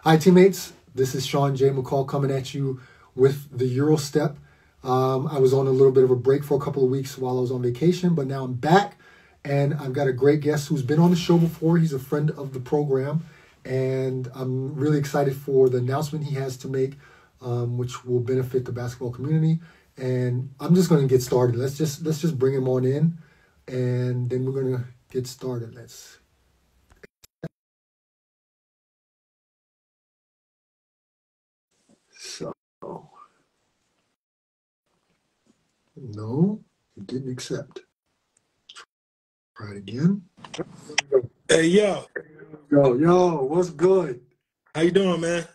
Hi, teammates. This is Sean J. McCall coming at you with the Eurostep. I was on a little bit of a break for a couple of weeks while I was on vacation, but now I'm back, and I've got a great guest who's been on the show before. He's a friend of the program, and I'm really excited for the announcement he has to make, which will benefit the basketball community. And I'm just going to get started. Let's just bring him on in, and then we're going to get started. So, no, it didn't accept. Try it again. Hey, yo. Yo, what's good? How you doing, man?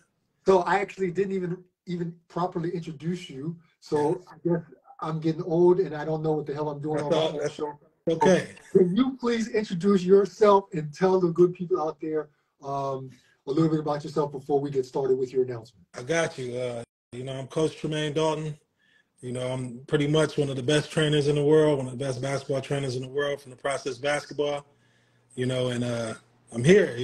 So I actually didn't even properly introduce you. So I guess I'm getting old and I don't know what the hell I'm doing on my own show. Okay. Can you please introduce yourself and tell the good people out there a little bit about yourself before we get started with your announcement? I got you. I'm Coach Tremaine Dalton. I'm pretty much one of the best trainers in the world, one of the best basketball trainers in the world from the process basketball, and I'm here,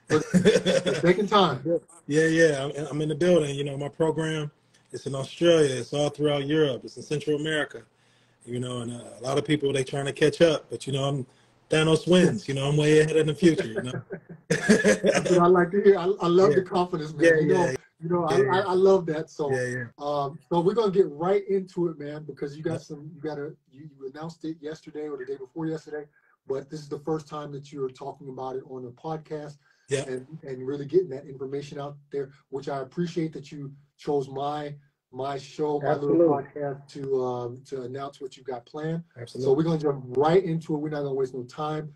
The second time. Yeah. I'm in the building. My program, it's in Australia. It's all throughout Europe. It's in Central America, and a lot of people, they trying to catch up. But, I'm Thanos wins. I'm way ahead in the future, That's what I like to hear. I love the confidence, man. I love that. So, so we're gonna get right into it, man, because you announced it yesterday or the day before yesterday, but this is the first time that you're talking about it on a podcast, and really getting that information out there, which I appreciate that you chose my show, my little podcast to announce what you got planned. Absolutely. So we're gonna jump right into it. We're not gonna waste no time.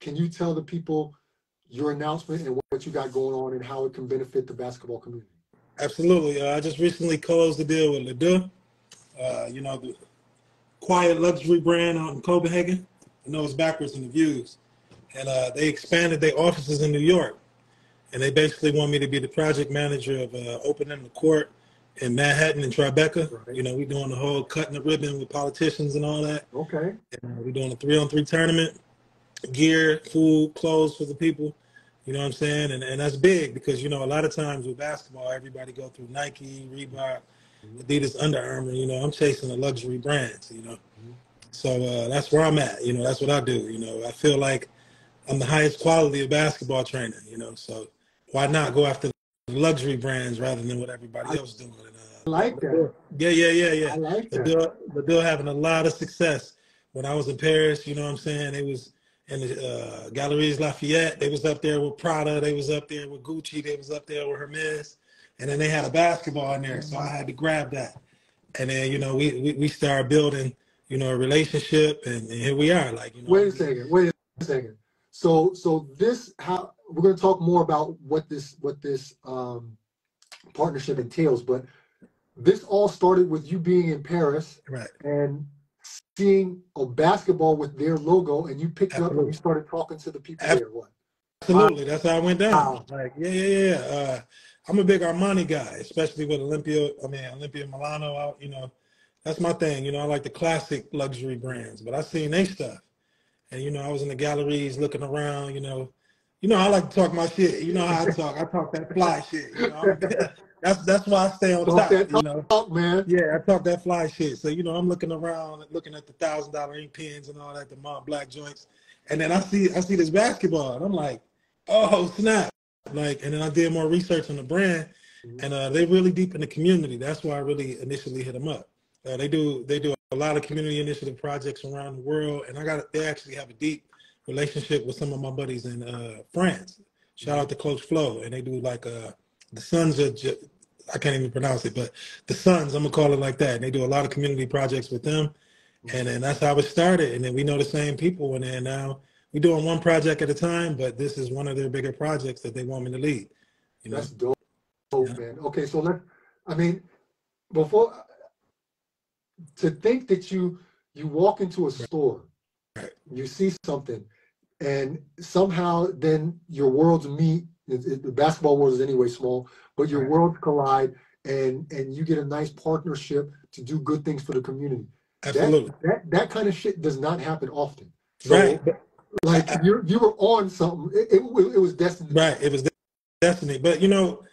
Can you tell the people your announcement and what you got going on and how it can benefit the basketball community? Absolutely. I just recently closed the deal with Ledoux, the quiet luxury brand out in Copenhagen. I know it's backwards in the views. And they expanded their offices in New York. And they basically want me to be the project manager of opening the court in Manhattan and Tribeca. Right. We're doing the whole cutting the ribbon with politicians and all that. Okay. And we're doing a 3-on-3 tournament, gear, food, clothes for the people. You know what I'm saying? And that's big because, a lot of times with basketball, everybody go through Nike, Reebok, Adidas, Under Armour. I'm chasing the luxury brands, So that's where I'm at. That's what I do. I feel like I'm the highest quality of basketball trainer, so why not go after the luxury brands rather than what everybody else doing? I like that. Yeah. I like that. Ledoux having a lot of success. When I was in Paris, you know what I'm saying? They was in the Galeries Lafayette. They was up there with Prada. They was up there with Gucci. They was up there with Hermes. And then they had a basketball in there, so I had to grab that. And then, we started building, a relationship, and here we are. Wait a second. So we're going to talk more about what this partnership entails, but this all started with you being in Paris, right, and seeing a basketball with their logo, and you picked it up and you started talking to the people there. What? Absolutely, that's how I went down. Wow. I'm a big Armani guy, especially with Olympia Milano. That's my thing. I like the classic luxury brands, but I seen they stuff. And, I was in the galleries looking around, I like to talk my shit. You know how I talk. I talk that fly shit, That's why I stay on top, Talk, man. Yeah, I talk that fly shit. So, I'm looking around, looking at the $1,000 ink pens and all that, the Mont Black joints. And then I see this basketball, and I'm like, oh, snap. And then I did more research on the brand, and they're really deep in the community. That's why I really initially hit them up. They do a lot of community initiative projects around the world, and they actually have a deep relationship with some of my buddies in France. Shout out to Coach Flo, and they do the Sons of, I can't even pronounce it, but the Sons, I'm gonna call it like that. And they do a lot of community projects with them, and then that's how it started. And then we know the same people, and then now we're doing one project at a time, but this is one of their bigger projects that they want me to lead. That's dope, man. Okay, so before. To think that you walk into a store, you see something, and somehow then your worlds meet. The basketball world is anyway small, but your worlds collide, and you get a nice partnership to do good things for the community. Absolutely. That kind of shit does not happen often. So, you were on something. It was destined. Right. It was destiny. But you know,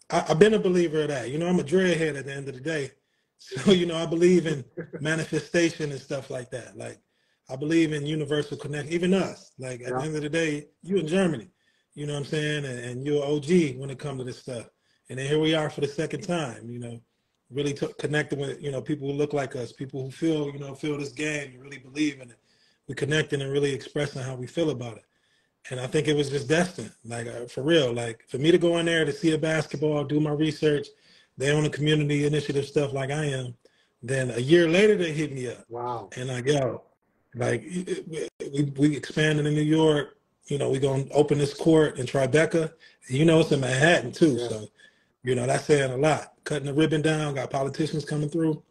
I've been a believer of that. You know, I'm a dreadhead at the end of the day. So, you know, I believe in manifestation and stuff like that. Like, I believe in universal connect, even us. Like, at the Yeah. end of the day, you in Germany, you know what I'm saying? And you're OG when it comes to this stuff. And then here we are for the second time, you know, really connecting with, you know, people who look like us, people who feel, you know, feel this game, you really believe in it. We're connecting and really expressing how we feel about it. And I think it was just destined, like for real. Like for me to go in there to see the basketball, do my research, they own a community initiative stuff like I am. Then a year later, they hit me up. Wow. And like, yo, like we expanded in New York. You know, we're gonna open this court in Tribeca. You know, it's in Manhattan too. Yeah. So, you know, that's saying a lot. Cutting the ribbon down, got politicians coming through.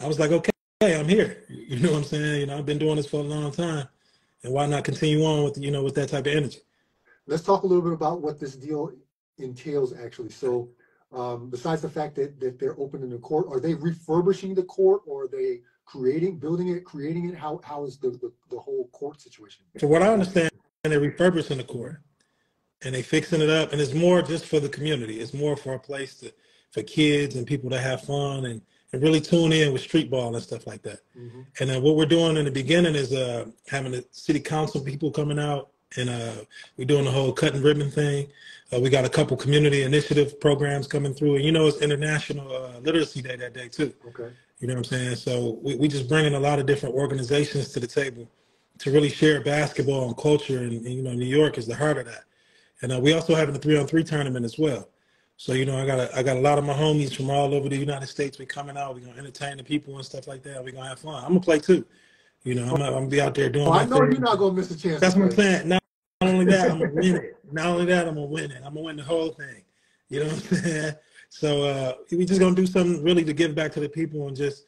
I was like, okay, I'm here. You know what I'm saying? You know, I've been doing this for a long time. And why not continue on with, you know, with that type of energy? Let's talk a little bit about what this deal entails, actually. So, besides the fact that they're opening the court, are they refurbishing the court, or are they building it, creating it? How is the whole court situation? For what I understand, they're refurbishing the court and they fixing it up, and it's more just for the community. It's more for a place for kids and people to have fun and really tune in with street ball and stuff like that. Mm-hmm. And then what we're doing in the beginning is having the city council people coming out, and we're doing the whole cutting ribbon thing. We got a couple community initiative programs coming through, and you know, it's International Literacy Day that day too. Okay. You know what I'm saying? So we just bringing a lot of different organizations to the table to really share basketball and culture, and you know, New York is the heart of that. And we also having a 3-on-3 tournament as well. So, you know, I got a lot of my homies from all over the United States. We coming out. We're going to entertain the people and stuff like that. We're going to have fun. I'm going to play too. You know, I'm going to be out there doing my thing. I know you're not going to miss a chance. That's what I'm saying. Not only that, I'm going to win it. Not only that, I'm going to win it. I'm going to win the whole thing. You know what I'm saying? So we just going to do something really to give back to the people and just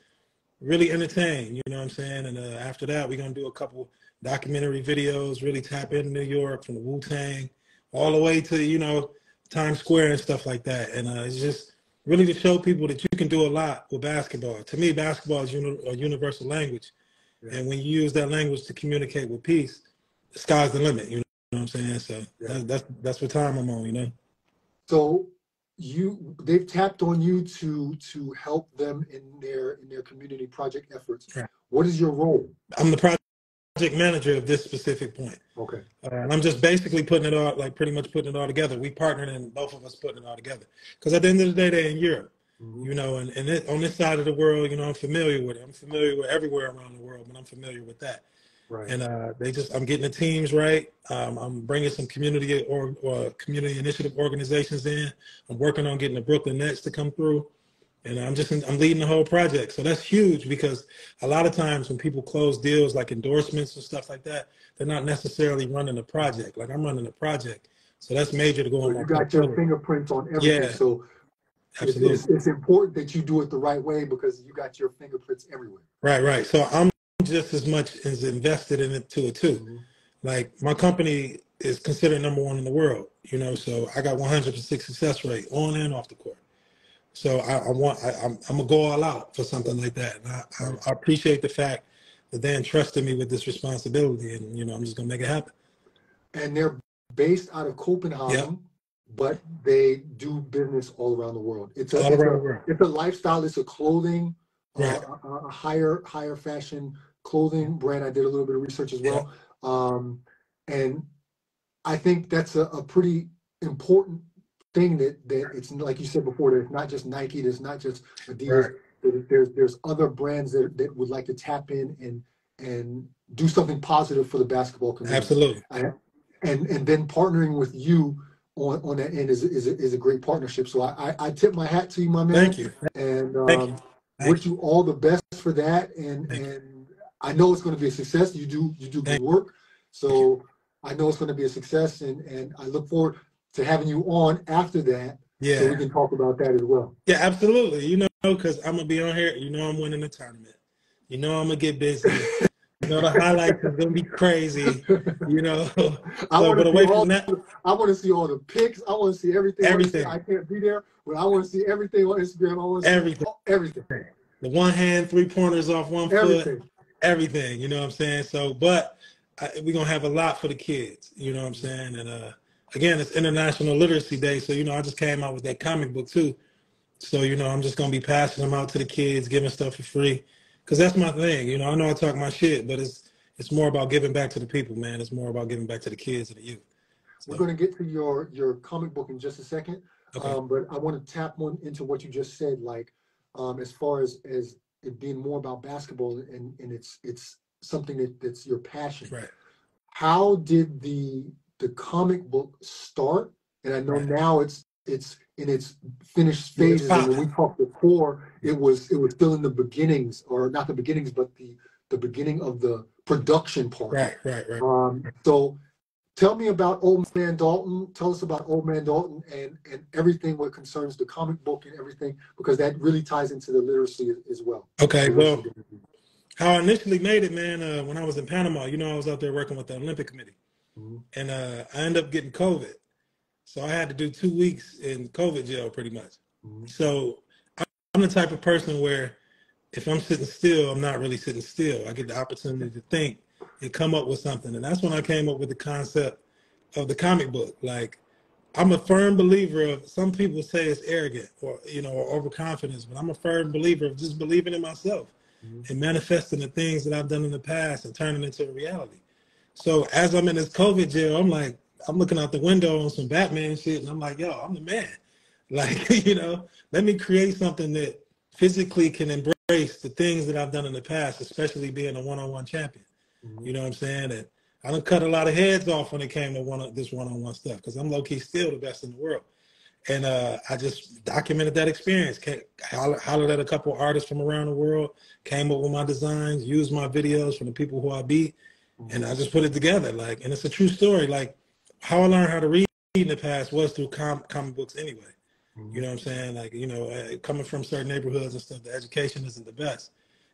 really entertain. You know what I'm saying? And after that, we're going to do a couple documentary videos, really tap into New York from the Wu-Tang all the way to, you know, Times Square and stuff like that. And it's just really to show people that you can do a lot with basketball. To me, basketball is a universal language. Yeah. And when you use that language to communicate with peace, the sky's the limit, you know what I'm saying? So yeah. That's what time I'm on, you know? So they've tapped on you to help them in their community project efforts. Right. What is your role? I'm the project manager of this specific point. Okay. And I'm just basically putting it all, like pretty much putting it all together. We partnered and both of us putting it all together. Because at the end of the day, they're in Europe, you know, and on this side of the world, you know, I'm familiar with it. I'm familiar with everywhere around the world, but I'm familiar with that. Right. And I'm getting the teams right. I'm bringing some community or community initiative organizations in. I'm working on getting the Brooklyn Nets to come through. And I'm leading the whole project. So that's huge, because a lot of times when people close deals like endorsements and stuff like that, they're not necessarily running the project. Like, I'm running the project. So that's major to go on. You got your fingerprints on everything. Yeah, so it's important that you do it the right way, because you got your fingerprints everywhere. Right. So I'm just as much as invested in it too. Mm-hmm. Like, my company is considered #1 in the world, you know, so I got 100% success rate on and off the court. So I'm gonna go all out for something like that. And I appreciate the fact that they entrusted me with this responsibility, and you know, I'm just gonna make it happen. And they're based out of Copenhagen, but they do business all around the world. It's a lifestyle. It's a clothing, right. A higher fashion clothing brand. I did a little bit of research as well, and I think that's a pretty important thing that it's like you said before, that it's not just Nike, there's not just Adidas, right. There's other brands that would like to tap in and do something positive for the basketball community. Absolutely. And then partnering with you on that end is a great partnership. So I tip my hat to you, my man. Thank you. And Thank you all the best for that. And I know it's going to be a success. You do good work. So I know it's going to be a success, and I look forward to having you on after that, so we can talk about that as well. Yeah, absolutely. You know, because I'm going to be on here. You know, I'm winning the tournament. You know, I'm going to get busy. You know, the highlights are going to be crazy. You know, I want to see all the pics. I want to see everything. Everything. I can't be there, but I want to see everything on Instagram. I want to see everything. The one hand, 3-pointers off one foot. Everything. You know what I'm saying? So, but we're going to have a lot for the kids. You know what I'm saying? And again, it's International Literacy Day, so I just came out with that comic book too. So I'm just gonna be passing them out to the kids, giving stuff for free, because that's my thing. I know I talk my shit, but it's more about giving back to the people, man. It's more about giving back to the kids and the youth. We're going to get to your comic book in just a second, Okay. but I want to tap into what you just said, like as far as it being more about basketball and it's something that's your passion. Right. How did the comic book start? And I know now it's in its finished phases. And when we talked before, it was still in the beginnings, or not the beginnings, but the beginning of the production part. Right. So tell me about Old Man Dalton. Tell us about Old Man Dalton and everything what concerns the comic book and everything, because that really ties into the literacy as well. Okay, well, how I initially made it, man, when I was in Panama, I was out there working with the Olympic Committee. Mm-hmm. And I ended up getting COVID. So I had to do 2 weeks in COVID jail pretty much. Mm-hmm. So I'm the type of person where if I'm sitting still, I'm not really sitting still. I get the opportunity to think and come up with something. And that's when I came up with the concept of the comic book. Like, I'm a firm believer of, some people say it's arrogant or overconfidence, but I'm a firm believer of just believing in myself and manifesting the things that I've done in the past and turning it into a reality. So as I'm in this COVID jail, I'm looking out the window on some Batman shit, and I'm like, yo, I'm the man. Like, let me create something that physically can embrace the things that I've done in the past, especially being a one-on-one champion. Mm-hmm. You know what I'm saying? And I done cut a lot of heads off when it came to this one-on-one stuff, because I'm low-key still the best in the world. And I just documented that experience, hollered at a couple artists from around the world, came up with my designs, used my videos from the people who I beat, and I just put it together. And it's a true story. Like, how I learned how to read in the past was through comic books anyway. Mm-hmm. You know what I'm saying? Coming from certain neighborhoods and stuff, the education isn't the best.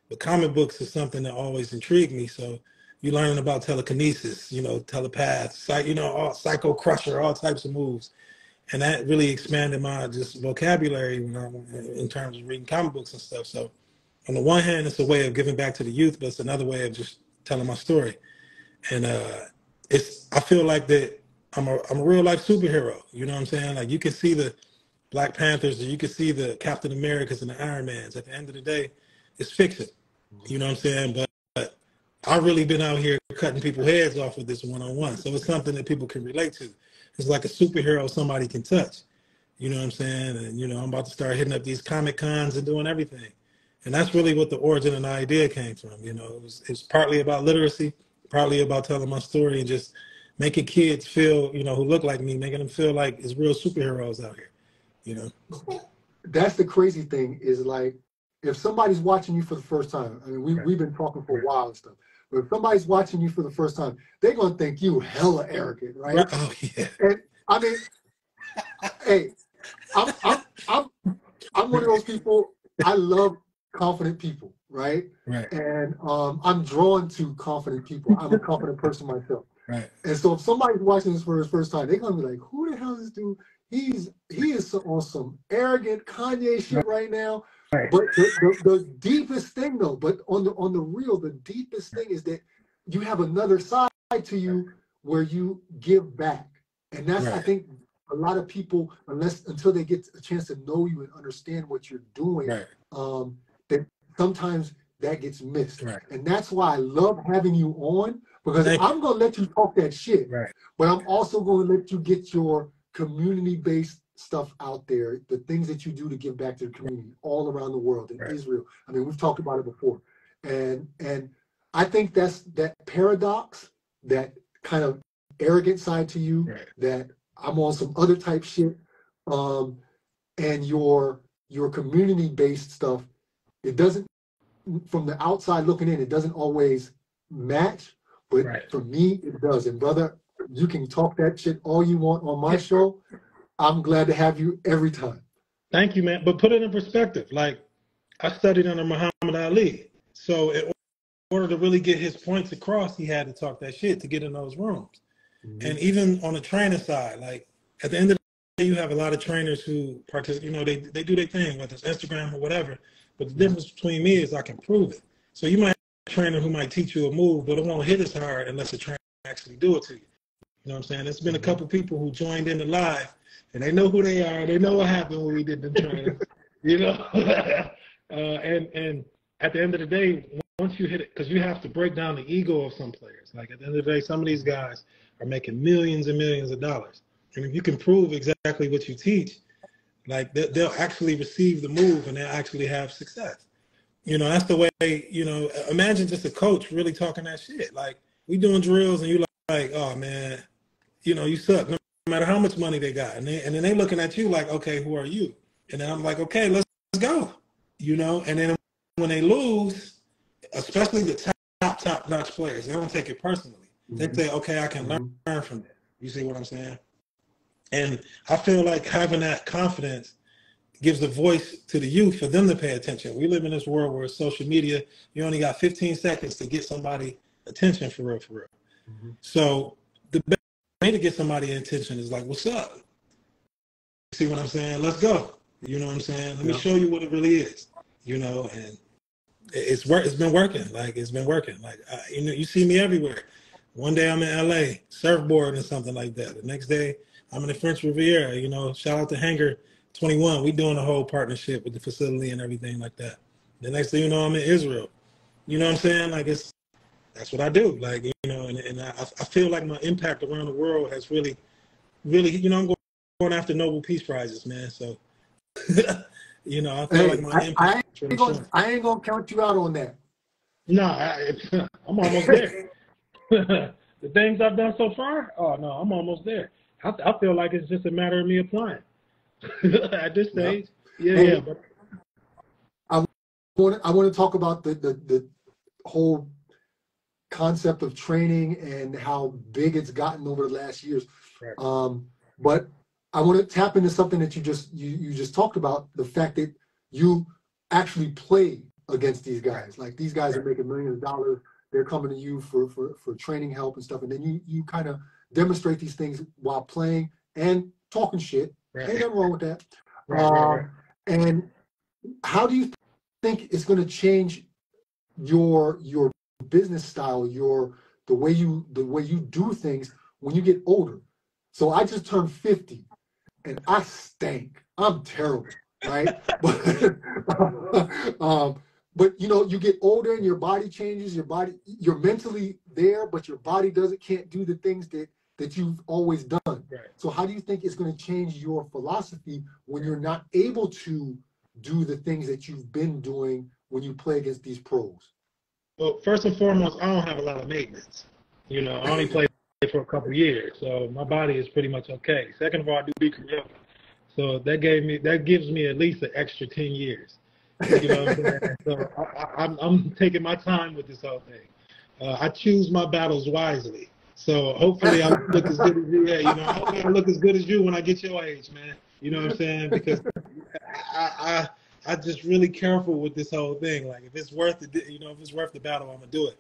But comic books is something that always intrigued me. So you learn about telekinesis, telepath, psycho crusher, all types of moves. And that really expanded my just vocabulary in terms of reading comic books and stuff. So on the one hand, it's a way of giving back to the youth, but it's another way of just telling my story. And I feel like that I'm a real life superhero. You know what I'm saying? Like, you can see the Black Panthers, or you can see the Captain Americas and the Iron Mans. At the end of the day, it's fiction. You know what I'm saying? But I've really been out here cutting people's heads off with this one-on-one. So it's something that people can relate to. It's like a superhero somebody can touch. You know what I'm saying? And, I'm about to start hitting up these Comic Cons and doing everything. And that's really what the origin and the idea came from. It's partly about literacy, partly about telling my story and just making kids feel, who look like me, making them feel like it's real superheroes out here. That's the crazy thing, is like, if somebody's watching you for the first time, I mean, we've been talking for a while and stuff, but if somebody's watching you for the first time, they're going to think you hella arrogant, right? Oh, yeah. And I mean, hey, I'm one of those people. I love confident people, right? Right. And I'm drawn to confident people. I'm a confident person myself. Right. And so if somebody's watching this for the first time, they're going to be like, who the hell is this dude? He is on some arrogant Kanye shit right now. Right. But the deepest thing, though, but on the real, the deepest thing is that you have another side to you where you give back. And that's, I think, a lot of people, until they get a chance to know you and understand what you're doing, that sometimes that gets missed. Right. And that's why I love having you on, because I'm going to let you talk that shit, but I'm also going to let you get your community-based stuff out there, the things that you do to give back to the community all around the world, in Israel. I mean, we've talked about it before. And I think that's that paradox, that kind of arrogant side to you, that I'm on some other type shit, and your community-based stuff, it doesn't, from the outside looking in, it doesn't always match, but for me, it does. And brother, you can talk that shit all you want on my show. I'm glad to have you every time. Thank you, man. But put it in perspective. Like, I studied under Muhammad Ali. So in order to really get his points across, he had to talk that shit to get in those rooms. Mm-hmm. And even on the trainer side, like, at the end of the day, you have a lot of trainers who participate, they do their thing, whether it's Instagram or whatever. But the difference between me is I can prove it. So you might have a trainer who might teach you a move, but it won't hit as hard unless the trainer actually do it to you. You know what I'm saying? There's been a couple people who joined in the live, and they know who they are. They know what happened when we did the training, you know? And at the end of the day, once you hit it, because you have to break down the ego of some players. Like at the end of the day, some of these guys are making millions and millions of dollars. And if you can prove exactly what you teach, like they'll actually receive the move and they'll actually have success. You know, that's the way, you know, imagine just a coach really talking that shit. Like we doing drills and you like, oh man, you know, you suck no matter how much money they got. And then they looking at you like, okay, who are you? And then I'm like, okay, let's go. You know, and then when they lose, especially the top notch players, they don't take it personally. They say, okay, I can learn from that. You see what I'm saying? And I feel like having that confidence gives the voice to the youth for them to pay attention. We live in this world where it's social media, you only got 15 seconds to get somebody attention for real, for real. So the best way to get somebody attention is like, what's up? See what I'm saying? Let's go. You know what I'm saying? Let me show you what it really is, you know, and it's been working. Like, it's been working. Like, you know, you see me everywhere. One day I'm in LA, surfboard and something like that. The next day I'm in the French Riviera, you know, shout out to Hangar 21. We doing a whole partnership with the facility and everything like that. The next thing you know, I'm in Israel. You know what I'm saying? Like, that's what I do. Like, you know, and I feel like my impact around the world has really, you know, I'm going after Nobel Peace Prizes, man. So, you know, I feel like my impact. I ain't gonna count you out on that. No, I'm almost there. The things I've done so far, oh no, I'm almost there. I feel like it's just a matter of me applying at this stage. Yeah. But I want to talk about the whole concept of training and how big it's gotten over the last years. Right. But I want to tap into something that you just talked about, the fact that you actually play against these guys. Like, these guys are making millions of dollars. They're coming to you for training help and stuff. And then you kind of demonstrate these things while playing and talking shit. Right. Ain't nothing wrong with that. Right. And how do you think it's going to change your business style, the way you do things when you get older? So I just turned 50 and I stink. I'm terrible, right? But you know, you get older and your body changes. You're mentally there, but your body can't do the things that you've always done. Right. So how do you think it's going to change your philosophy when you're not able to do the things that you've been doing when you play against these pros? Well, first and foremost, I don't have a lot of maintenance. You know, I only played for a couple years, so my body is pretty much okay. Second of all, I do Bikram yoga, so that gives me at least an extra 10 years. You know what I'm saying? So I'm taking my time with this whole thing. I choose my battles wisely. So hopefully I look as good as you. Yeah, you know, hopefully I look as good as you when I get your age, man. You know what I'm saying? Because I just really careful with this whole thing. Like, if it's worth it, you know, if it's worth the battle, I'm gonna do it.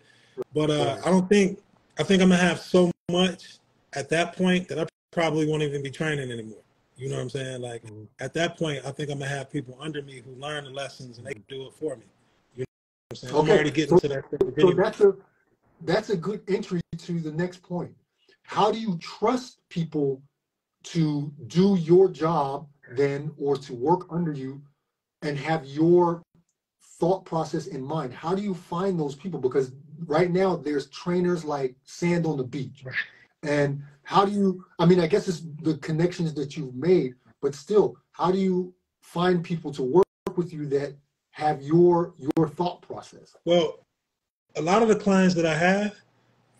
But I think I'm gonna have so much at that point that I probably won't even be training anymore. You know what I'm saying? Like, at that point, I think I'm gonna have people under me who learn the lessons and they can do it for me. You know what I'm saying? Okay. I'm already getting to that stage. So that's a good entry to the next point. How do you trust people to do your job then, or to work under you and have your thought process in mind? How do you find those people? Because right now there's trainers like sand on the beach. Right. And how do you, I mean, I guess it's the connections that you've made, but still, how do you find people to work with you that have your thought process? Well, a lot of the clients that I have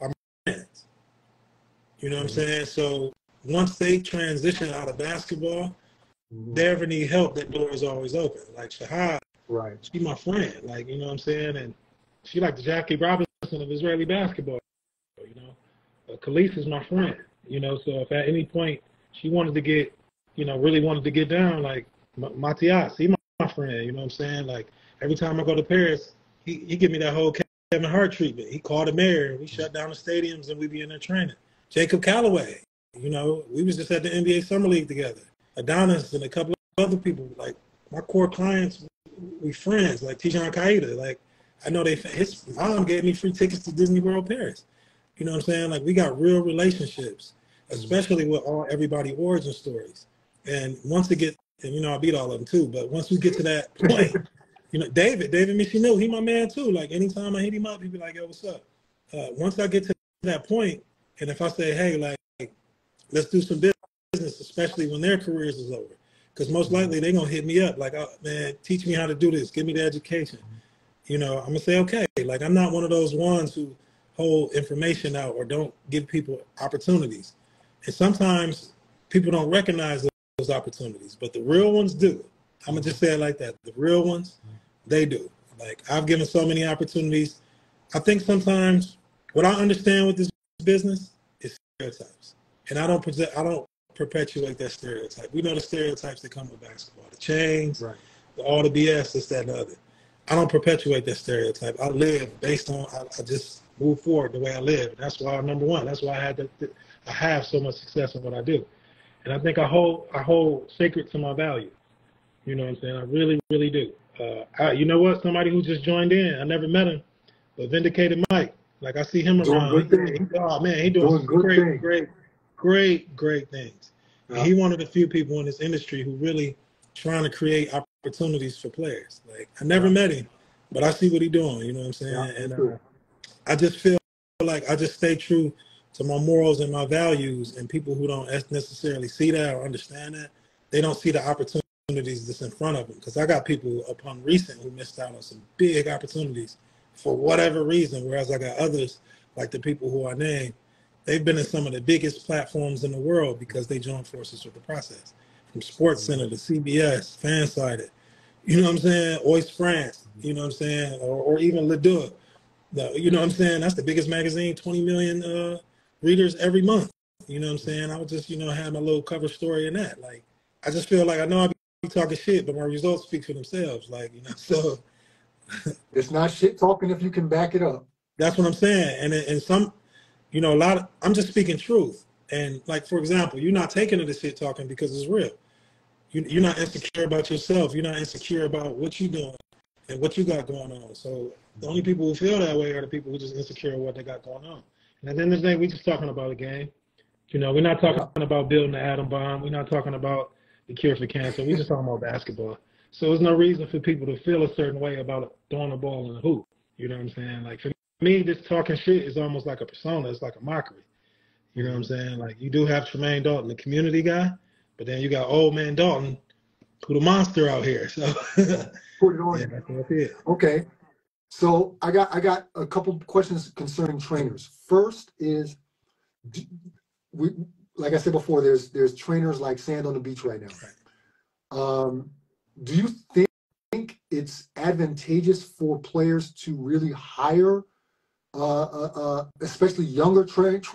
are my friends. You know what I'm saying? So once they transition out of basketball, they ever need help, that door is always open. Like Shahad, right? She's my friend. Like, you know what I'm saying? And she like the Jackie Robinson of Israeli basketball. You know, Khalees is my friend. You know, so if at any point she wanted to get, you know, really wanted to get down, like Matthias, he's my friend. You know what I'm saying? Like, every time I go to Paris, he give me that whole Kevin Hart treatment. He called the mayor, and we shut down the stadiums, and we be in there training. Jacob Calloway, you know, we was just at the NBA Summer League together. Adonis and a couple of other people, like my core clients, we friends, like Tijan Qaeda. Like, I know his mom gave me free tickets to Disney World Paris. You know what I'm saying? Like, we got real relationships. especially with everybody origin stories. And once it gets, and you know, I beat all of them too, but once we get to that point, you know, David Michino, he my man too. Like anytime I hit him up, he be like, yo, what's up? Once I get to that point, and if I say, hey, like, let's do some business, especially when their careers is over. Because most likely they're going to hit me up like, oh, man, teach me how to do this. Give me the education. You know, I'm going to say, okay. Like, I'm not one of those ones who hold information out or don't give people opportunities. And sometimes people don't recognize those opportunities, but the real ones do. I'm going to just say it like that. The real ones, they do. Like, I've given so many opportunities. I think sometimes what I understand with this business is stereotypes. And I don't perpetuate that stereotype. We know the stereotypes that come with basketball, the chains, Right. all the BS, this, that, and the other. I don't perpetuate that stereotype. I live based on, I just move forward the way I live. That's why I'm number one. That's why I have so much success in what I do. And I think I hold sacred to my value. You know what I'm saying? I really, really do. You know what? Somebody who just joined in, I never met him, but Vindicated Mike. Like, I see him Doing around. good things. Oh, man, he doing great things. Yeah. He one of the few people in this industry who really trying to create opportunities for players. Like, I never met him, but I see what he's doing. You know what I'm saying? Yeah, and I just feel like I just stay true to my morals and my values, and people who don't necessarily see that or understand that, they don't see the opportunities that's in front of them. Because I got people upon recent who missed out on some big opportunities for whatever reason, whereas I got others, like the people who I named, they've been in some of the biggest platforms in the world because they joined forces with the process. From Sports Center to CBS, Fansided, you know what I'm saying? Ois France, you know what I'm saying? Or even Le Deux. You know what I'm saying? That's the biggest magazine, 20 million readers every month. You know what I'm saying? I would just, you know, have my little cover story in that. Like, I just feel like I know I be talking shit, but my results speak for themselves. Like, you know, so. It's not shit talking if you can back it up. That's what I'm saying. And some, you know, I'm just speaking truth. And like, for example, you're not taking it as shit talking because it's real. You're not insecure about yourself. You're not insecure about what you're doing and what you got going on. So the only people who feel that way are the people who just insecure of what they got going on. And at the end of the day, we're just talking about a game. You know, we're not talking about building the atom bomb. We're not talking about the cure for cancer. We're just talking about basketball. So there's no reason for people to feel a certain way about throwing the ball in the hoop. You know what I'm saying? Like, for me, this talking shit is almost like a persona. It's like a mockery. You know what I'm saying? Like, you do have Tremaine Dalton, the community guy, but then you got old man Dalton, who the monster out here. So put it on. Yeah, that's it. Okay. So I got a couple questions concerning trainers. First is, like I said before, there's trainers like sand on the beach right now. Do you think it's advantageous for players to really hire, especially younger players,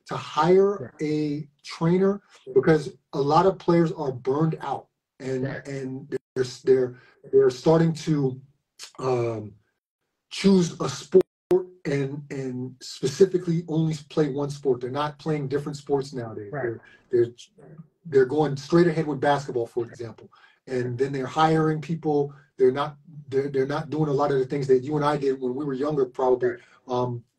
to hire a trainer, because a lot of players are burned out and they're starting to choose a sport and specifically only play one sport. They're not playing different sports nowadays. They're going straight ahead with basketball, for example, and then they're hiring people. They're not doing a lot of the things that you and I did when we were younger, probably.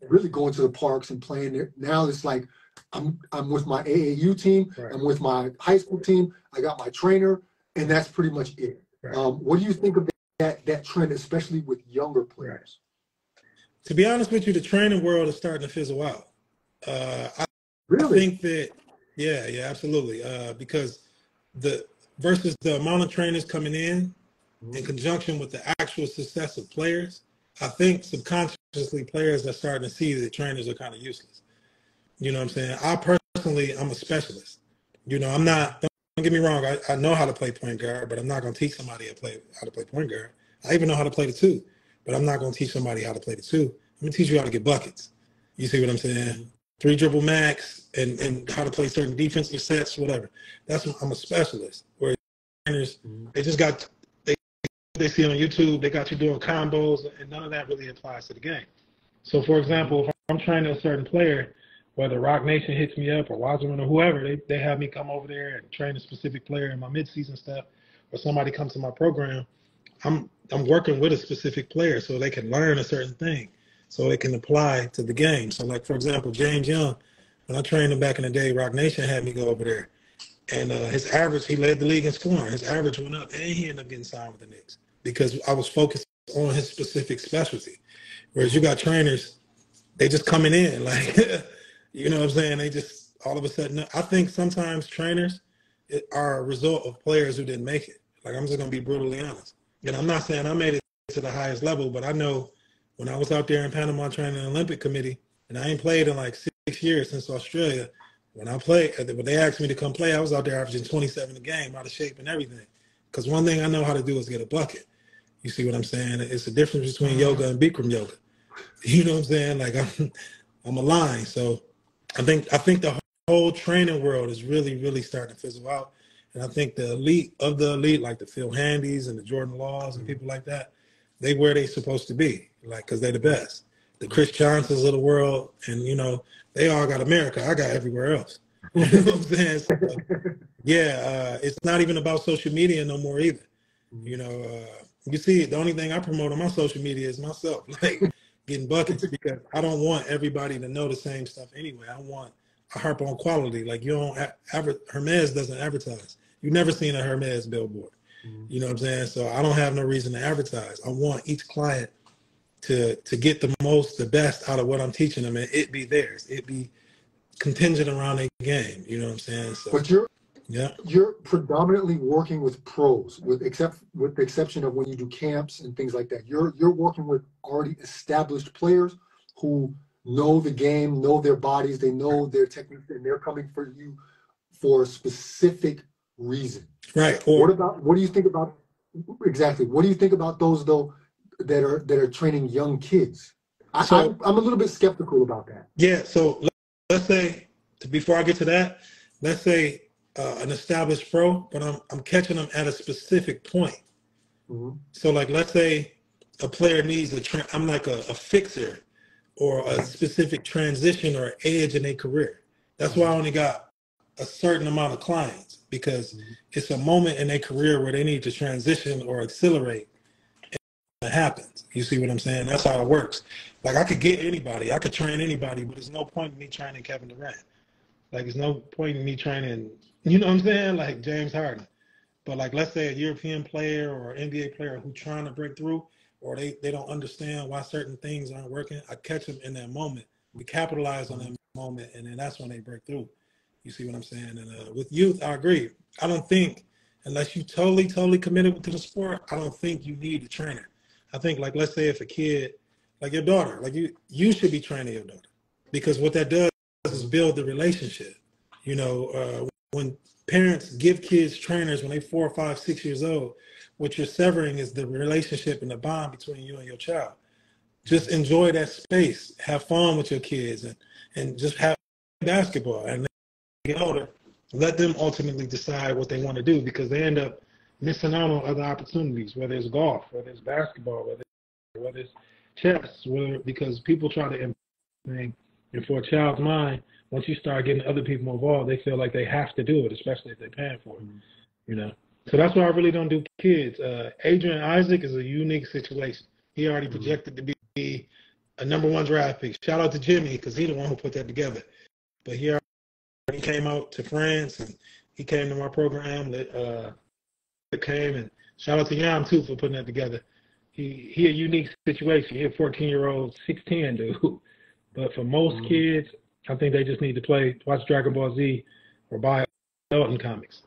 Really going to the parks and playing there. Now it's like I'm with my AAU team. I'm with my high school team. I got my trainer, and that's pretty much it. What do you think of that trend, especially with younger players? To be honest with you, the training world is starting to fizzle out. I think that, yeah, absolutely. Because versus the amount of trainers coming in conjunction with the actual success of players, I think subconsciously players are starting to see that trainers are kind of useless. You know what I'm saying? I'm a specialist. You know, I'm not, don't get me wrong, I know how to play point guard, but I'm not going to teach somebody how to play point guard. I even know how to play the two, but I'm not going to teach somebody how to play the two. I'm going to teach you how to get buckets. You see what I'm saying? 3 dribble max and how to play certain defensive sets, whatever. I'm a specialist. Whereas trainers, they just got, they see on YouTube, they got you doing combos, and none of that really applies to the game. So, for example, if I'm training a certain player, whether Rock Nation hits me up or Wasserman or whoever, they have me come over there and train a specific player in my midseason stuff, or somebody comes to my program, I'm working with a specific player so they can learn a certain thing, so it can apply to the game. So, like, for example, James Young, When I trained him back in the day, Rock Nation had me go over there. And his average, he led the league in scoring. His average went up, and he ended up getting signed with the Knicks because I was focused on his specific specialty. Whereas you got trainers, they just coming in, like, you know what I'm saying? They just, all of a sudden, I think sometimes trainers are a result of players who didn't make it. Like, I'm just going to be brutally honest. And I'm not saying I made it to the highest level, but I know when I was out there in Panama training the Olympic Committee, and I ain't played in like 6 years since Australia, when they asked me to come play, I was out there averaging 27 a game, out of shape and everything. Because one thing I know how to do is get a bucket. You see what I'm saying? It's the difference between yoga and Bikram yoga. You know what I'm saying? Like, I'm a line. So I think the whole training world is really, really starting to fizzle out. And I think the elite of the elite, like the Phil Handys and the Jordan Laws and people like that, they where they supposed to be, like, because they're the best. The Chris Johnsons of the world, and, you know, they all got America. I got everywhere else. You know what I'm saying? So, yeah, it's not even about social media no more either. You know, you see, the only thing I promote on my social media is myself, like getting buckets, because I don't want everybody to know the same stuff anyway. I harp on quality. Like, you don't Hermes doesn't advertise. You've never seen a Hermes billboard. You know what I'm saying? So I don't have no reason to advertise. I want each client to get the best out of what I'm teaching them, and it be theirs. It be contingent around a game. You know what I'm saying? So, But you're predominantly working with pros, with the exception of when you do camps and things like that. You're working with already established players who know the game, know their bodies, they know their techniques, and they're coming for you for a specific reason. Right. What do you think about exactly? What do you think about those though that are training young kids? I'm a little bit skeptical about that. Yeah. So let's say, before I get to that, let's say an established pro, but I'm catching them at a specific point. So, like, let's say a player needs I'm like a fixer or a specific transition or edge in their career. That's why I only got a certain amount of clients, because it's a moment in their career where they need to transition or accelerate, and it happens. You see what I'm saying? That's how it works. Like, I could get anybody, I could train anybody, but there's no point in me training Kevin Durant. Like, there's no point in me training, you know what I'm saying, like James Harden. But, like, let's say a European player or an NBA player who's trying to break through, or they don't understand why certain things aren't working, I catch them in that moment. We capitalize on that moment, and then that's when they break through. You see what I'm saying? And with youth, I agree. I don't think, unless you totally committed to the sport, I don't think you need a trainer. I think, like, let's say if a kid, like your daughter, like you should be training your daughter, because what that does is build the relationship. You know, when parents give kids trainers when they're 4, 5, 6 years old, what you're severing is the relationship and the bond between you and your child. Just enjoy that space, have fun with your kids, and just have basketball. And get older, let them ultimately decide what they want to do, because they end up missing out on other opportunities, whether it's golf, whether it's basketball, whether it's chess, because people try to implement, and for a child's mind, once you start getting other people involved, they feel like they have to do it, especially if they're paying for it, you know. So that's why I really don't do kids. Adrian Isaac is a unique situation. He already projected to be a #1 draft pick. Shout out to Jimmy, because he's the one who put that together. But he came out to France, and he came to my program. Came, and shout out to Yam too for putting that together. He a unique situation. He a 14-year-old 6'10" dude. But for most kids, I think they just need to watch Dragon Ball Z or buy Dalton comics.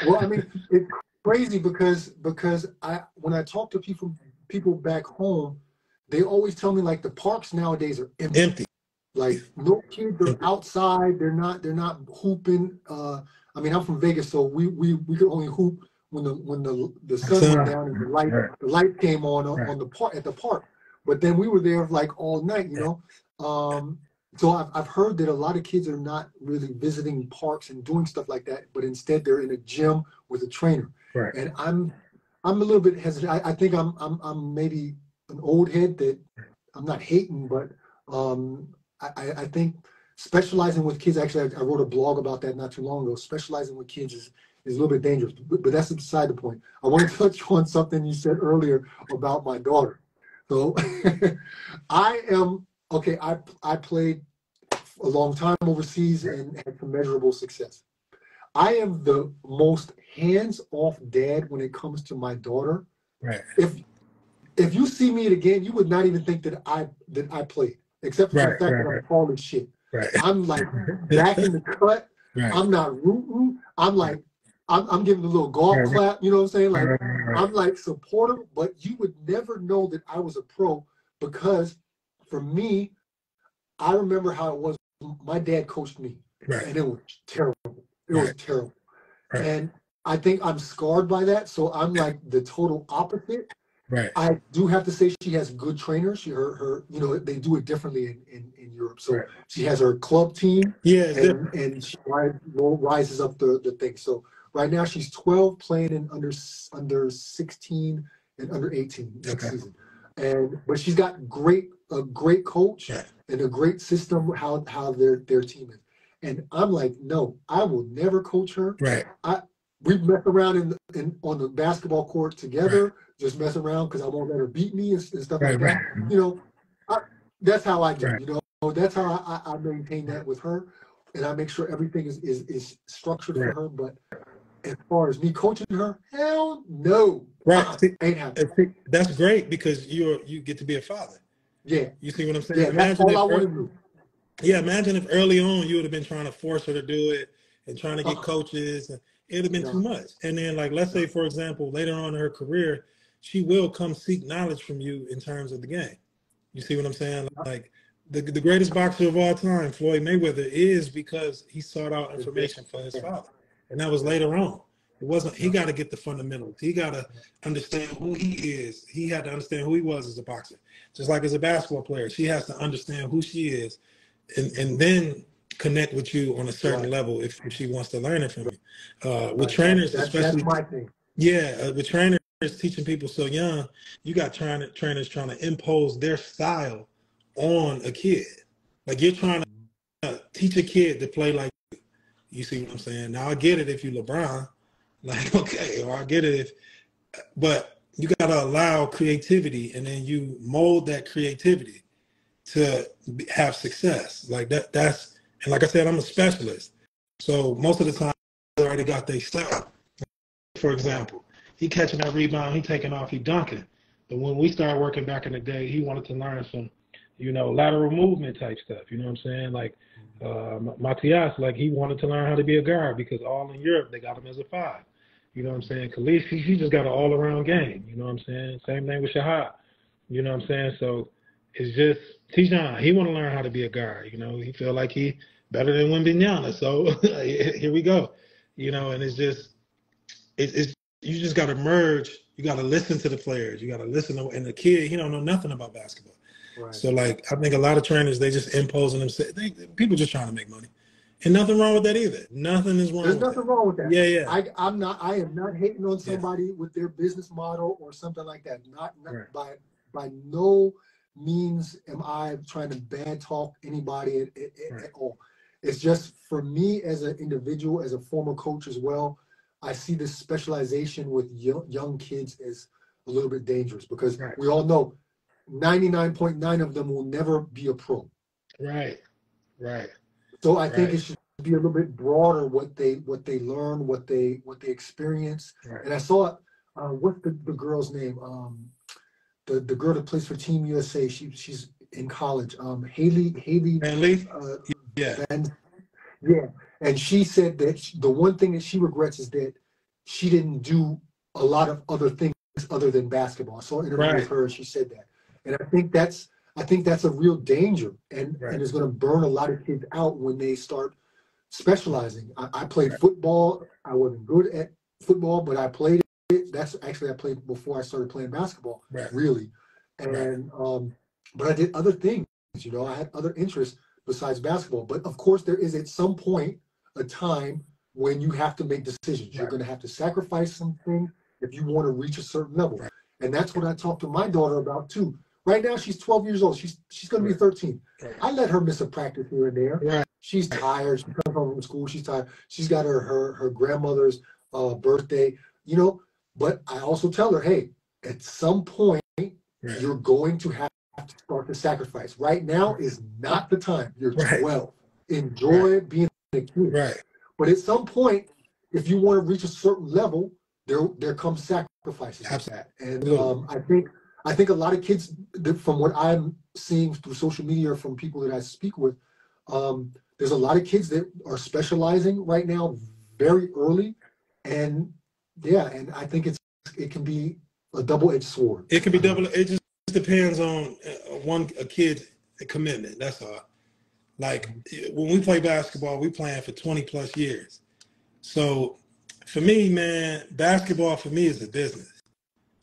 Well, I mean, it's crazy because when I talk to people back home, they always tell me, like, the parks nowadays are empty. Like, no kids are outside. They're not hooping. I mean, I'm from Vegas, so we could only hoop when the sun went down and the light came on the park at the park. But then we were there like all night, you know. So I've heard that a lot of kids are not really visiting parks and doing stuff like that, but instead they're in a gym with a trainer. Right. And I'm a little bit hesitant. I think I'm maybe an old head that I'm not hating, but I think specializing with kids, actually, I wrote a blog about that not too long ago. Specializing with kids is a little bit dangerous, but that's beside the point. I want to touch on something you said earlier about my daughter. So I played a long time overseas and had some measurable success. I am the most hands-off dad when it comes to my daughter. Right. If you see me at a game, you would not even think that I played, except for the fact that I'm tall as shit. Right. I'm like back in the cut. Right. I'm not rooting. I'm like, I'm giving a little golf clap. You know what I'm saying? Like, I'm like supportive, but you would never know that I was a pro because for me, I remember how it was. My dad coached me, and it was terrible. It was terrible. And I think I'm scarred by that. So I'm like the total opposite. Right. I do have to say she has good trainers. Her you know, they do it differently in Europe. So she has her club team. Yeah. And she rises up the thing. So right now she's 12 playing in under 16 and under 18 next season. But she's got a great coach and a great system how their team is. And I'm like, no, I will never coach her. Right. We mess around on the basketball court together, just mess around because I won't let her beat me and stuff like that. You know, that's how I do. You know, that's how I maintain that with her, and I make sure everything is structured for her. But as far as me coaching her, hell no. Ain't happening. That's great because you get to be a father. Yeah. You see what I'm saying? Yeah, that's all I want to do. Yeah, imagine if early on you would have been trying to force her to do it and trying to get coaches. And it would have been too much. And then, like, let's say, for example, later on in her career, she will come seek knowledge from you in terms of the game. You see what I'm saying? Like, the greatest boxer of all time, Floyd Mayweather, is because he sought out information for his father. And that was later on. It wasn't, he got to get the fundamentals. He got to understand who he is. He had to understand who he was as a boxer. Just like as a basketball player, she has to understand who she is and then connect with you on a certain level if she wants to learn it from you. With trainers, especially. That's my thing. Yeah, with trainers teaching people so young, you got trainers trying to impose their style on a kid. Like you're trying to teach a kid to play like you. You see what I'm saying? Now I get it if you LeBron, like okay, or I get it but you got to allow creativity and then you mold that creativity to have success. Like that's, and like I said, I'm a specialist. So most of the time, they already got their style. For example, he catching that rebound, he taking off, he dunking. But when we started working back in the day, he wanted to learn some, lateral movement type stuff. You know what I'm saying? Like Matias, like he wanted to learn how to be a guard because all in Europe, they got him as a 5. You know what I'm saying? Khalif, he just got an all-around game. You know what I'm saying? Same thing with Shahad. You know what I'm saying? So it's just Tijan. He want to learn how to be a guard. He feel like he better than Wimbignana. So here we go. And it's just it's you just got to merge. You got to listen to the players. You got to listen to, and the kid, he don't know nothing about basketball. Right. So like I think a lot of trainers, they just imposing themselves. People just trying to make money. And nothing wrong with that either. Nothing is wrong. There's nothing wrong with that. Yeah. I am not hating on somebody with their business model or something like that. Not right. by no means am I trying to bad talk anybody at all. It's just for me as an individual, as a former coach as well, I see this specialization with young kids as a little bit dangerous because we all know 99.9 of them will never be a pro. Right. So I think it should be a little bit broader what they learn, what they experience. Right. And I saw what's the girl's name? The girl that plays for Team USA. She's in college. Haley. Yeah. And she said that the one thing that she regrets is that she didn't do a lot of other things other than basketball. I saw an interview with her, and she said that. And I think that's a real danger, and it's going to burn a lot of kids out when they start specializing. I played football. I wasn't good at football, but I played it. I played before I started playing basketball, really. And but I did other things. I had other interests besides basketball. But of course, there is at some point a time when you have to make decisions. You're going to have to sacrifice something if you want to reach a certain level. And that's what I talked to my daughter about too. Right now, she's 12 years old. She's going to be 13. I let her miss a practice here and there. She's tired. She comes home from school. She's tired. She's got her grandmother's birthday, But I also tell her, hey, at some point, you're going to have to start to sacrifice. Right now is not the time. You're 12. enjoy being a kid. Right. But at some point, if you want to reach a certain level, there comes sacrifices with that. And I think a lot of kids, from what I'm seeing through social media or from people that I speak with, there's a lot of kids that are specializing right now very early, and and I think it can be a double-edged sword. It can be double. It just depends on a kid's commitment. That's all. Like when we play basketball, we playing for 20 plus years. So for me, man, basketball for me is a business.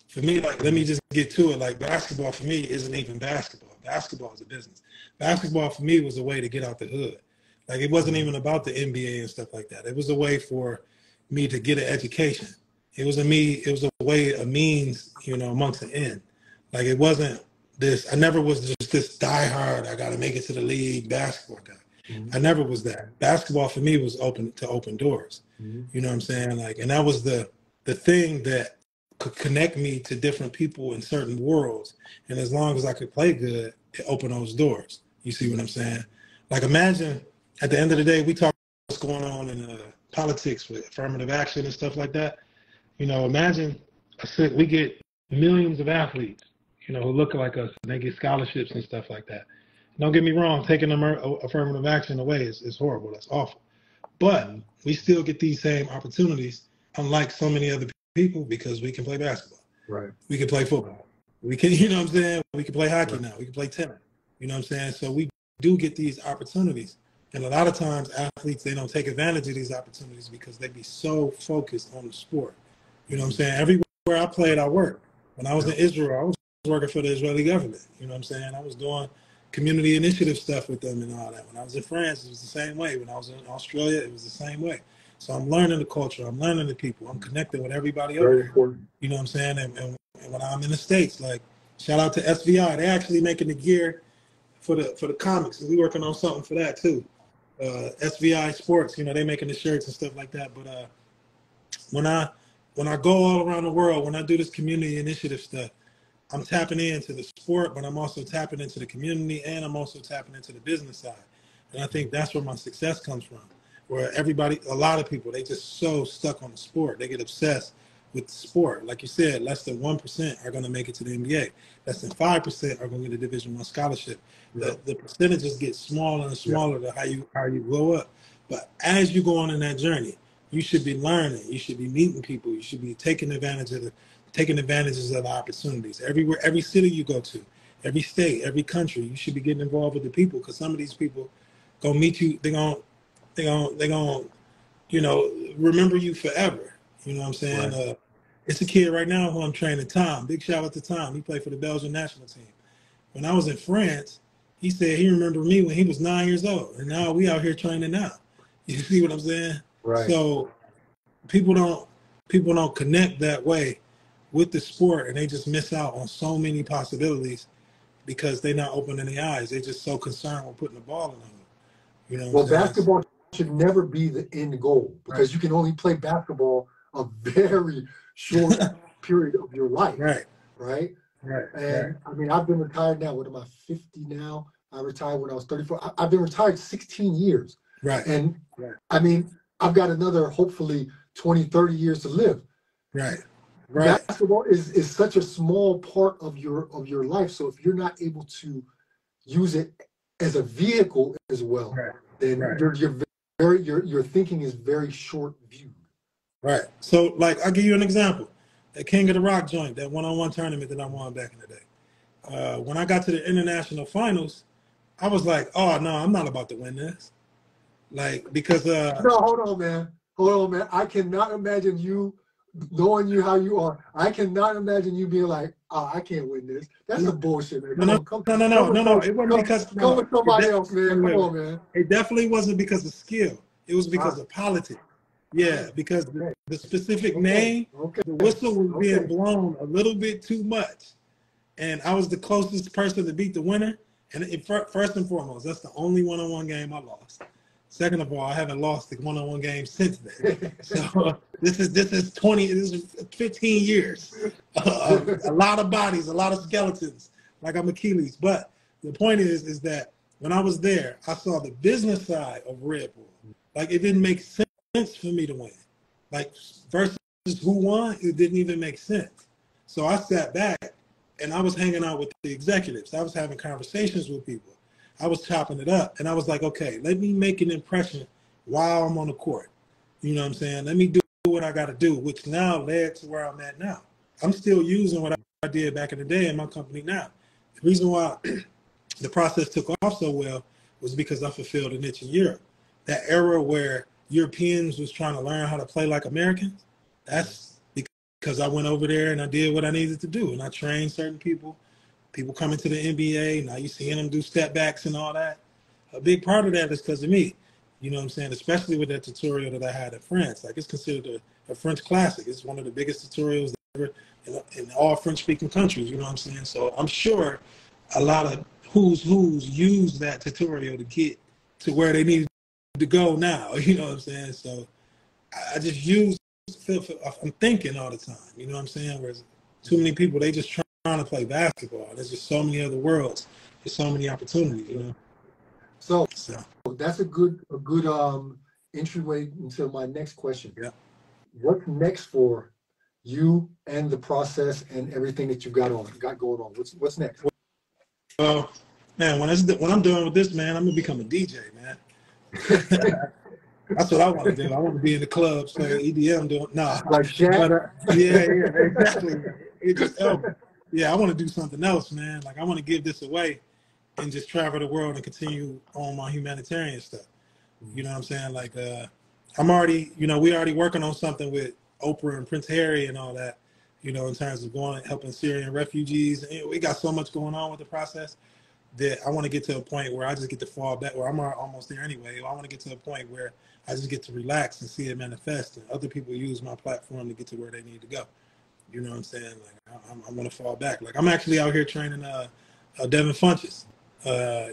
For me, like, let me just get to it. Like, basketball for me isn't even basketball. Basketball is a business. Basketball for me was a way to get out the hood. Like, it wasn't even about the NBA and stuff like that. It was a way for me to get an education. It was a way, a means, amongst the end. Like, it wasn't this. I never was just this diehard, I got to make it to the league basketball guy. Mm-hmm. I never was that. Basketball for me was open doors. Mm-hmm. You know what I'm saying? Like, and that was the thing that could connect me to different people in certain worlds. And as long as I could play good, it opened those doors. You see what I'm saying? Like, imagine at the end of the day, we talk about what's going on in politics with affirmative action and stuff like that. Imagine we get millions of athletes, who look like us, and they get scholarships and stuff like that. Don't get me wrong, taking affirmative action away is horrible. That's awful. But we still get these same opportunities, unlike so many other people, because we can play basketball. Right. We can play football. We can, you know what I'm saying? We can play hockey now. We can play tennis. You know what I'm saying? So we do get these opportunities. And a lot of times athletes, they don't take advantage of these opportunities because they be so focused on the sport. You know what I'm saying? Everywhere I played, I worked. When I was in Israel, I was working for the Israeli government. You know what I'm saying? I was doing community initiative stuff with them and all that. When I was in France, it was the same way. When I was in Australia, it was the same way. So I'm learning the culture. I'm learning the people. I'm connecting with everybody over there. Important. You know what I'm saying? And when I'm in the States, like, shout out to SVI. They're actually making the gear for the comics. And we're working on something for that too. SVI Sports, they making the shirts and stuff like that. But when I go all around the world, when I do this community initiative stuff, I'm tapping into the sport, but I'm also tapping into the community, and I'm also tapping into the business side. And I think that's where my success comes from. Where a lot of people, they just so stuck on the sport. They get obsessed with the sport. Like you said, less than 1% are going to make it to the NBA. Less than 5% are going to get a Division I scholarship. Yeah. The percentages get smaller and smaller to how you grow up. But as you go on in that journey, you should be learning. You should be meeting people. You should be taking advantages of the opportunities. Everywhere, every city you go to, every state, every country, you should be getting involved with the people, because some of these people gonna meet you. They're gonna remember you forever. You know what I'm saying? Right. It's a kid right now who I'm training, Tom. Big shout out to Tom. He played for the Belgian national team. When I was in France, he said he remembered me when he was 9 years old, and now we out here training now. You see what I'm saying? Right. So people don't connect that way with the sport, and they just miss out on so many possibilities because they're not opening their eyes. They're just so concerned with putting the ball in them. Well, basketball should never be the end goal, because you can only play basketball a very short period of your life. Right. And I mean, I've been retired now. What am I, 50 now? I retired when I was 34. I've been retired 16 years. Right. And I mean, I've got another, hopefully 20, 30 years to live. Right. Basketball is such a small part of your life. So if you're not able to use it as a vehicle as well, then your thinking is very short viewed. Right. So, like, I'll give you an example. The King of the Rock joint, that one-on-one tournament that I won back in the day. When I got to the international finals, I was like, oh no, I'm not about to win this. Like, because no, hold on, man. I cannot imagine you, knowing you how you are, I cannot imagine you being like, oh, I can't win this. That's a bullshit, man. No. It wasn't because come with somebody else, man. Come on, man. It definitely wasn't because of skill. It was because of politics. Yeah, because the specific name, the whistle was being blown a little bit too much, and I was the closest person to beat the winner. And first and foremost, that's the only one-on-one game I lost. Second of all, I haven't lost the one-on-one game since then. So this is 15 years. A lot of bodies, a lot of skeletons, like I'm Achilles. But the point is that when I was there, I saw the business side of Red Bull. Like, it didn't make sense for me to win. Like, versus who won, it didn't even make sense. So I sat back and I was hanging out with the executives. I was having conversations with people. I was chopping it up. And I was like, okay, let me make an impression while I'm on the court. You know what I'm saying? Let me do what I got to do, which now led to where I'm at now. I'm still using what I did back in the day in my company now. The reason why the process took off so well was because I fulfilled a niche in Europe. That era where Europeans was trying to learn how to play like Americans, that's because I went over there and I did what I needed to do. And I trained certain people coming to the NBA. Now you're seeing them do step backs and all that. A big part of that is because of me. You know what I'm saying? Especially with that tutorial that I had in France. Like, it's considered a French classic. It's one of the biggest tutorials ever in all French-speaking countries. You know what I'm saying? So I'm sure a lot of who's use that tutorial to get to where they need to go now. You know what I'm saying? So I just I'm thinking all the time. You know what I'm saying? Whereas too many people, they just trying to play basketball. There's just so many other worlds. There's so many opportunities, you know? So that's a good entryway into my next question. Yeah. What's next for you and the process and everything that you got going on? What's next? Well, man, when I'm done with this, man, I'm gonna become a DJ, man. That's what I want to do. I want to be in the clubs playing EDM, doing like Shaq. But, yeah, exactly. It just helped. Yeah, I want to do something else, man. Like, I want to give this away and just travel the world and continue on my humanitarian stuff. You know what I'm saying? Like, I'm already, we already working on something with Oprah and Prince Harry and all that, in terms of helping Syrian refugees. And we got so much going on with the process that I want to get to a point where I just get to fall back, where I'm almost there anyway. I want to get to a point where I just get to relax and see it manifest, and other people use my platform to get to where they need to go. You know what I'm saying? Like, I'm going to fall back. Like, I'm actually out here training Devin Funches.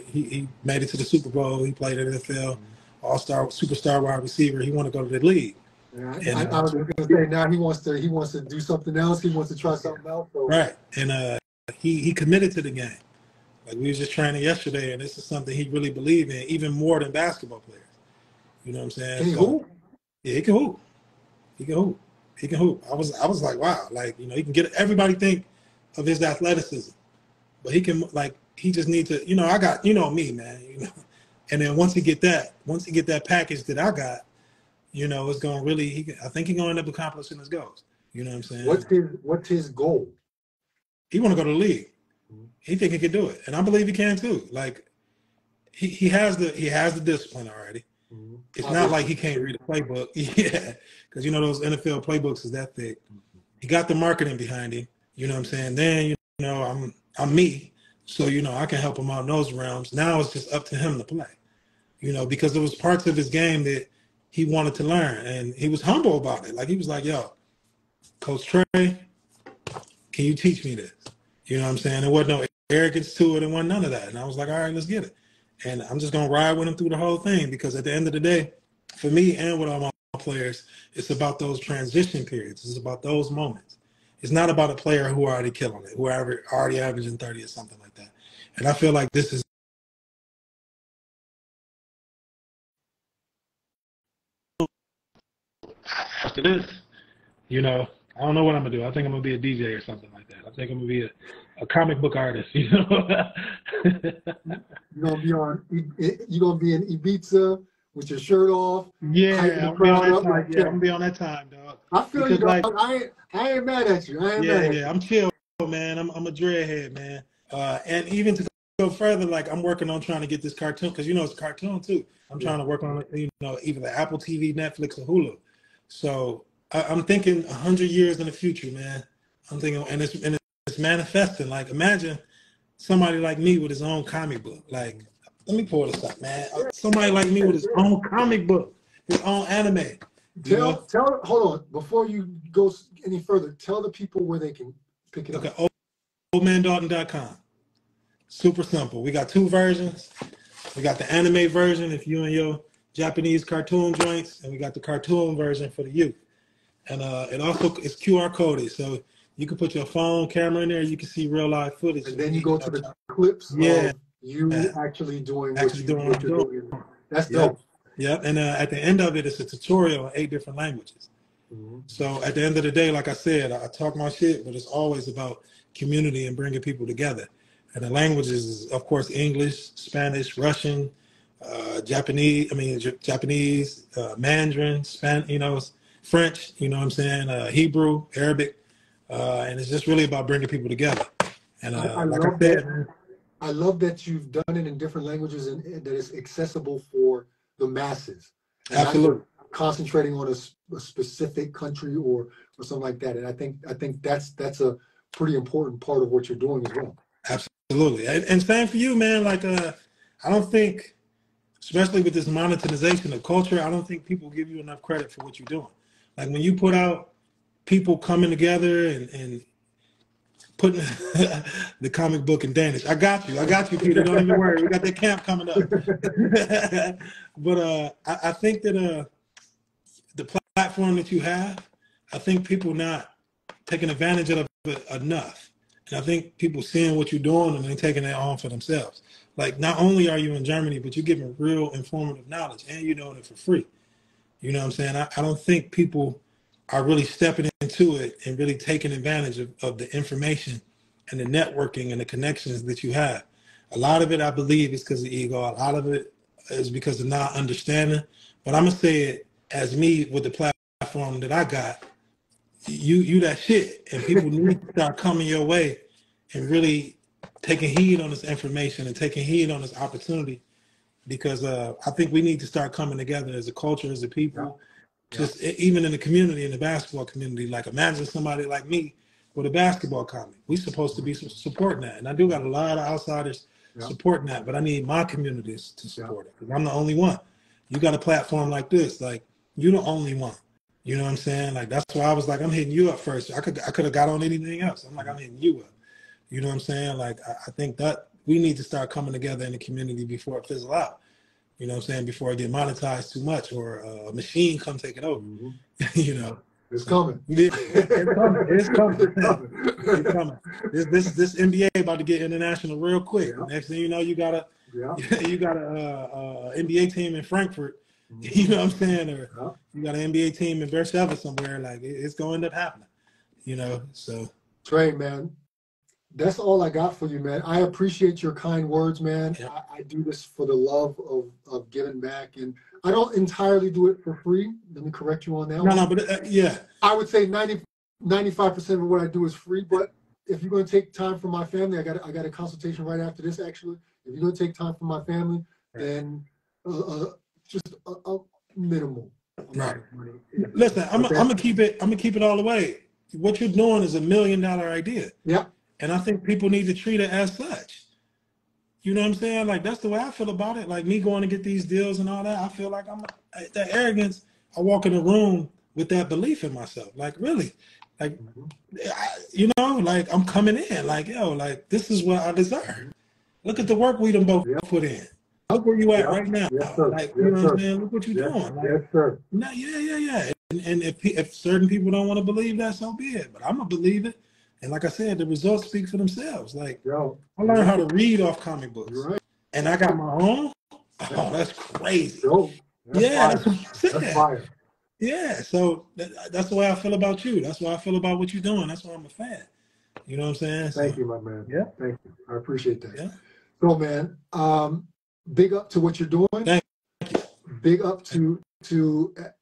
He made it to the Super Bowl. He played at NFL, all-star, superstar wide receiver. He want to go to the league. Yeah, I was going to say, now he wants to do something else. He wants to try something else. So. Right. And he committed to the game. Like, we was just training yesterday, and this is something he really believed in, even more than basketball players. You know what I'm saying? Can he hoop? Yeah, he can hoop. He can hoop. He can hoop. I was like, wow. Like, he can get, everybody think of his athleticism, but he can, like, he just needs to, I got, me, man, and then once he get that package that I got, it's going to really, I think he's going to end up accomplishing his goals. You know what I'm saying? What's his goal? He want to go to the league. He think he can do it, and I believe he can too. Like, he has the discipline already. It's not like he can't read a playbook. Yeah, because those NFL playbooks is that thick. He got the marketing behind him. You know what I'm saying? Then I'm me, so I can help him out in those realms. Now it's just up to him to play. Because there was parts of his game that he wanted to learn, and he was humble about it. Like, he was like, "Yo, Coach Trey, can you teach me this?" You know what I'm saying? There wasn't no arrogance to it, and wasn't none of that. And I was like, all right, let's get it. And I'm just going to ride with him through the whole thing, because at the end of the day, for me and with all my players, it's about those transition periods. It's about those moments. It's not about a player who are already killing it, who are already averaging 30 or something like that. And I feel like this is after this, I don't know what I'm going to do. I think I'm going to be a DJ or something like that. I think I'm going to be a comic book artist, You're going to be in Ibiza with your shirt off. Yeah, I'm going to be on that time, dog. I feel you, dog. Like, I ain't mad at you. I'm chill, man. I'm a dreadhead, man. And even to go further, like, I'm working on trying to get this cartoon, because it's a cartoon too. I'm trying to work on either the Apple TV, Netflix, or Hulu. So I'm thinking 100 years in the future, man. I'm thinking, and it's manifesting. Like, imagine somebody like me with his own comic book. Like, let me pull this up, man. Somebody like me with his own comic book, his own anime. Hold on, before you go any further, tell the people where they can pick it up. Okay, oldmandalton.com. Super simple. We got 2 versions. We got the anime version if you and your Japanese cartoon joints, and we got the cartoon version for the youth. And it also is QR coded, so you can put your phone camera in there. You can see real live footage. And then you go to the clips. Yeah, you actually doing what actually doing what I'm you're doing. doing. That's Yep. dope. Yep. And at the end of it, it's a tutorial in 8 different languages. So at the end of the day, like I said, I talk my shit, but it's always about community and bringing people together. And the languages is, of course, English, Spanish, Russian, Japanese, Mandarin, French, you know what I'm saying, Hebrew, Arabic. And it's just really about bringing people together. And I like love I said, that. I love that you've done it in different languages and that it's accessible for the masses. And absolutely. not concentrating on a specific country or something like that. And I think that's a pretty important part of what you're doing as well. Absolutely. And same for you, man. Like I don't think, especially with this monetization of culture, I don't think people give you enough credit for what you're doing. Like when you put out people coming together and putting the comic book in Danish. I got you, Peter. Don't even worry. We got that camp coming up. But I think that the platform that you have, I think people not taking advantage of it enough. And I think people seeing what you're doing and then taking that on for themselves. Like not only are you in Germany, but you're giving real informative knowledge and you're doing it for free. You know what I'm saying? I don't think people are really stepping into it and really taking advantage of the information and the networking and the connections that you have. A lot of it, I believe, is because of ego. A lot of it is because of not understanding. But I'm going to say it as me with the platform that I got. You that shit. And people need to start coming your way and really taking heed on this information and taking heed on this opportunity. Because I think we need to start coming together as a culture, as a people. Yeah. Just even in the community, in the basketball community. Like imagine somebody like me with a basketball comic. We're supposed to be supporting that. And I do got a lot of outsiders supporting that, but I need my communities to support it because I'm the only one. You got a platform like this, like you're the only one. You know what I'm saying? Like that's why I was like, I'm hitting you up first. I could have got on anything else. I'm like, I'm hitting you up. You know what I'm saying? Like I think that we need to start coming together in the community before it fizzles out. You know what I'm saying? Before it get monetized too much or a machine come take it over. You know. It's coming. It's coming. It's coming. It's coming. This NBA about to get international real quick. Yeah. Next thing you know, you got a NBA team in Frankfurt. You know what I'm saying? Or you got an NBA team in Beersheba somewhere. Like it's going to end up happening. You know. So. Tremaine, man. That's all I got for you, man. I appreciate your kind words, man. Yeah. I do this for the love of giving back, and I don't entirely do it for free. Let me correct you on that one. No, but yeah. I would say 95% of what I do is free, but if you're going to take time for my family, I got a consultation right after this, actually. If you're going to take time for my family, then just a minimal amount of money. Listen, I'm gonna keep it all the way. What you're doing is $1 million idea. Yeah. And I think people need to treat it as such. You know what I'm saying? Like, that's the way I feel about it. Like, me going to get these deals and all that, I feel like that arrogance, I walk in the room with that belief in myself. Like, really? Like, like, I'm coming in. Like, yo, like, this is what I deserve. Look at the work we done both put in. Look where you at right now. Yes, sir. Like, you know what I'm saying? Look what you're doing. Like, yes, sir. No, yeah. And if certain people don't want to believe that, so be it. But I'm going to believe it. And like I said, the results speak for themselves. Like, I learned how to read off comic books. Right. And I got my own. Oh, that's crazy. That's fire. Yeah, so that's the way I feel about you. That's why I feel about what you're doing. That's why I'm a fan. You know what I'm saying? Thank you, my man. Yeah. Thank you. I appreciate that. Yeah. So, man, big up to what you're doing. Thank you. Big up to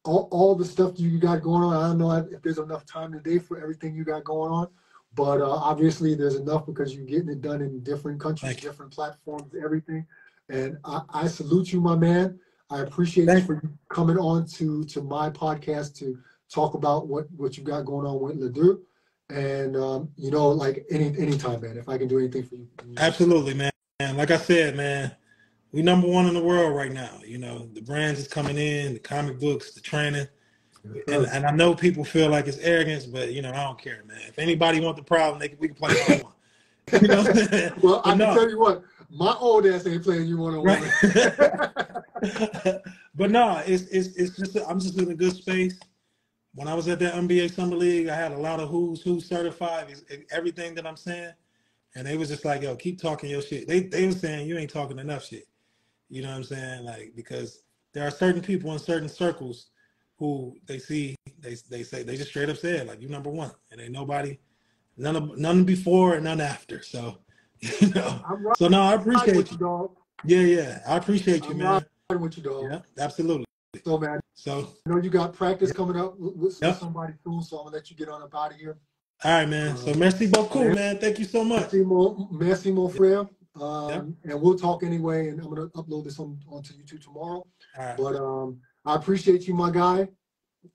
all the stuff you got going on. I don't know if there's enough time today for everything you got going on, but obviously there's enough because you're getting it done in different countries, different platforms, everything. And I salute you, my man. I appreciate you for coming on to my podcast to talk about what you got going on with Ledoux. And, like anytime, man, if I can do anything for you. Absolutely, man. Like I said, man, we #1 in the world right now. You know, the brands is coming in, the comic books, the training. And I know people feel like it's arrogance, but, I don't care, man. If anybody want the problem, we can play one-on-one. You know what I'm saying? Well, I can tell you what, my old ass ain't playing you one-on-one. Right. But no, it's just I'm just in a good space. When I was at that NBA Summer League, I had a lot of who's certified, everything that I'm saying. and they was just like, yo, keep talking your shit. They was saying you ain't talking enough shit. You know what I'm saying? Like, because there are certain people in certain circles who they see, they say, they just straight up said, like, you number one. And ain't nobody, none before and none after. So, you know. I'm So no, I riding appreciate with you. you, dog. Yeah. I appreciate you, I'm man. riding with you, dog. Yeah, absolutely. So, man, So I know you got practice coming up with yep. somebody soon, so I'm gonna let you get on up out of here. All right, man. So merci beaucoup, man. Thank you so much. Merci, mon frère. Yep. And we'll talk anyway, and I'm gonna upload this onto YouTube tomorrow. All right. But I appreciate you, my guy,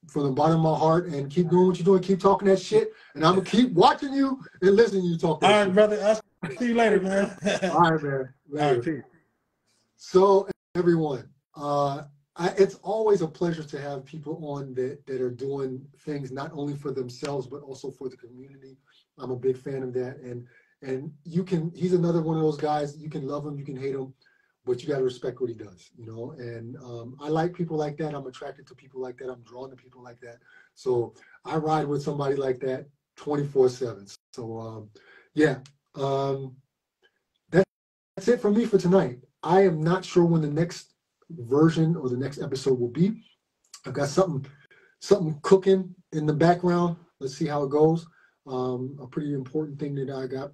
from the bottom of my heart, and keep doing what you're doing. Keep talking that shit, and I'm gonna keep watching you and listening to you talk that shit. All right, brother. I'll see you later, man. All right, man. Later. All right, peace. So, everyone, it's always a pleasure to have people on that are doing things not only for themselves but also for the community. I'm a big fan of that, and he's another one of those guys. You can love him, you can hate him, but you got to respect what he does, you know. And I like people like that. I'm attracted to people like that. I'm drawn to people like that. So I ride with somebody like that 24/7. So that's it from me for tonight. I am not sure when the next version or the next episode will be. I've got something cooking in the background. Let's see how it goes. A pretty important thing that I got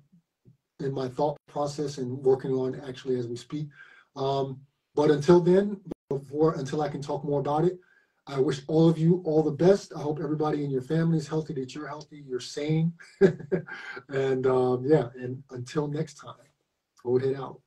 in my thought process and working on actually as we speak. But until then, until I can talk more about it, I wish all of you all the best. I hope everybody in your family is healthy, that you're healthy, you're sane. And and until next time, hold it out.